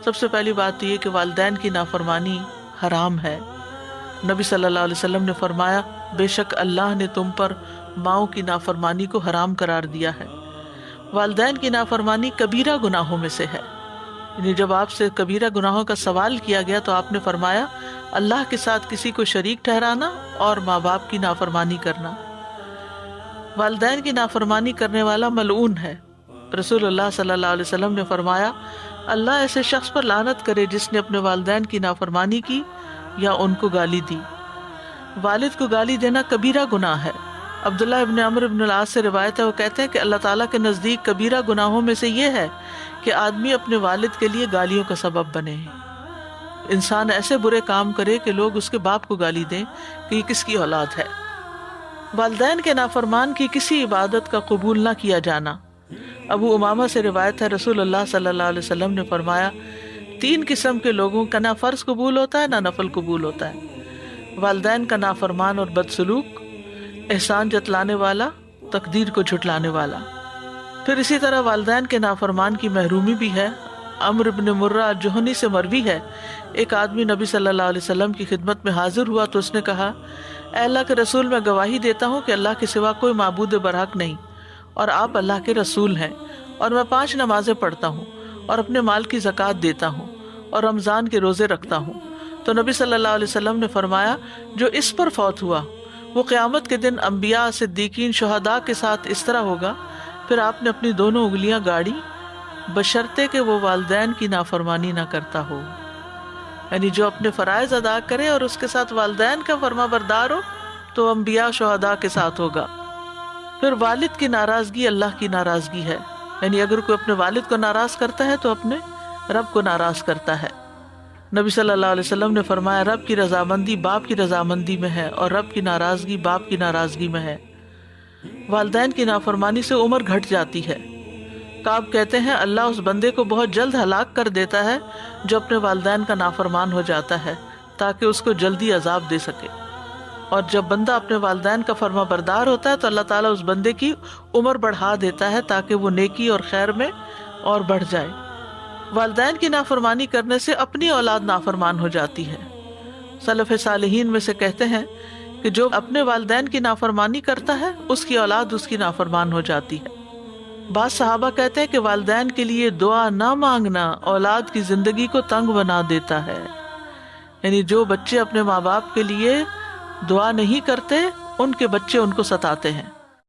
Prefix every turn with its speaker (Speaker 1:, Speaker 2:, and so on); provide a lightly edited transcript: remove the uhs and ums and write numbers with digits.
Speaker 1: سب سے پہلی بات تو یہ کہ والدین کی نافرمانی حرام ہے۔ نبی صلی اللہ علیہ وسلم نے فرمایا بے شک اللہ نے تم پر ماؤں کی نافرمانی کو حرام قرار دیا ہے۔ والدین کی نافرمانی کبیرہ گناہوں میں سے ہے، یعنی جب آپ سے کبیرہ گناہوں کا سوال کیا گیا تو آپ نے فرمایا اللہ کے ساتھ کسی کو شریک ٹھہرانا اور ماں باپ کی نافرمانی کرنا۔ والدین کی نافرمانی کرنے والا ملعون ہے۔ رسول اللہ صلی اللہ علیہ وسلم نے فرمایا اللہ ایسے شخص پر لعنت کرے جس نے اپنے والدین کی نافرمانی کی یا ان کو گالی دی۔ والد کو گالی دینا کبیرہ گناہ ہے۔ عبداللہ ابن عمرو ابن العاص سے روایت ہے، وہ کہتے ہیں کہ اللہ تعالیٰ کے نزدیک کبیرہ گناہوں میں سے یہ ہے کہ آدمی اپنے والد کے لیے گالیوں کا سبب بنے۔ انسان ایسے برے کام کرے کہ لوگ اس کے باپ کو گالی دیں کہ یہ کس کی اولاد ہے۔ والدین کے نافرمان کی کسی عبادت کا قبول نہ کیا جانا۔ ابو امامہ سے روایت ہے رسول اللہ صلی اللہ علیہ وسلم نے فرمایا 3 قسم کے لوگوں کا نہ فرض قبول ہوتا ہے نہ نفل قبول ہوتا ہے، والدین کا نافرمان اور بدسلوک، احسان جتلانے والا، تقدیر کو جھٹلانے والا۔ پھر اسی طرح والدین کے نافرمان کی محرومی بھی ہے۔ عمرو بن مرہ جوہنی سے مروی ہے، ایک آدمی نبی صلی اللہ علیہ وسلم کی خدمت میں حاضر ہوا تو اس نے کہا اے اللہ کے رسول میں گواہی دیتا ہوں کہ اللہ کے سوا کوئی معبود برحق نہیں اور آپ اللہ کے رسول ہیں، اور میں 5 نمازیں پڑھتا ہوں اور اپنے مال کی زکوٰۃ دیتا ہوں اور رمضان کے روزے رکھتا ہوں۔ تو نبی صلی اللہ علیہ وسلم نے فرمایا جو اس پر فوت ہوا وہ قیامت کے دن انبیاء، صدیقین، شہداء کے ساتھ اس طرح ہوگا۔ پھر آپ نے اپنی دونوں انگلیاں گاڑی بشرطے کہ وہ والدین کی نافرمانی نہ کرتا ہو، یعنی جو اپنے فرائض ادا کرے اور اس کے ساتھ والدین کا فرما بردار ہو تو انبیاء، شہداء کے ساتھ ہوگا۔ پھر والد کی ناراضگی اللہ کی ناراضگی ہے، یعنی اگر کوئی اپنے والد کو ناراض کرتا ہے تو اپنے رب کو ناراض کرتا ہے۔ نبی صلی اللہ علیہ وسلم نے فرمایا رب کی رضامندی باپ کی رضامندی میں ہے اور رب کی ناراضگی باپ کی ناراضگی میں ہے۔ والدین کی نافرمانی سے عمر گھٹ جاتی ہے۔ کعب کہتے ہیں اللہ اس بندے کو بہت جلد ہلاک کر دیتا ہے جو اپنے والدین کا نافرمان ہو جاتا ہے تاکہ اس کو جلدی عذاب دے سکے، اور جب بندہ اپنے والدین کا فرما بردار ہوتا ہے تو اللہ تعالیٰ اس بندے کی عمر بڑھا دیتا ہے تاکہ وہ نیکی اور خیر میں اور بڑھ جائے۔ والدین کی نافرمانی کرنے سے اپنی اولاد نافرمان ہو جاتی ہے۔ سلف صالحین میں سے کہتے ہیں کہ جو اپنے والدین کی نافرمانی کرتا ہے اس کی اولاد اس کی نافرمان ہو جاتی ہے۔ بعض صحابہ کہتے ہیں کہ والدین کے لیے دعا نہ مانگنا اولاد کی زندگی کو تنگ بنا دیتا ہے، یعنی جو بچے اپنے ماں باپ کے لیے دعا نہیں کرتے ان کے بچے ان کو ستاتے ہیں۔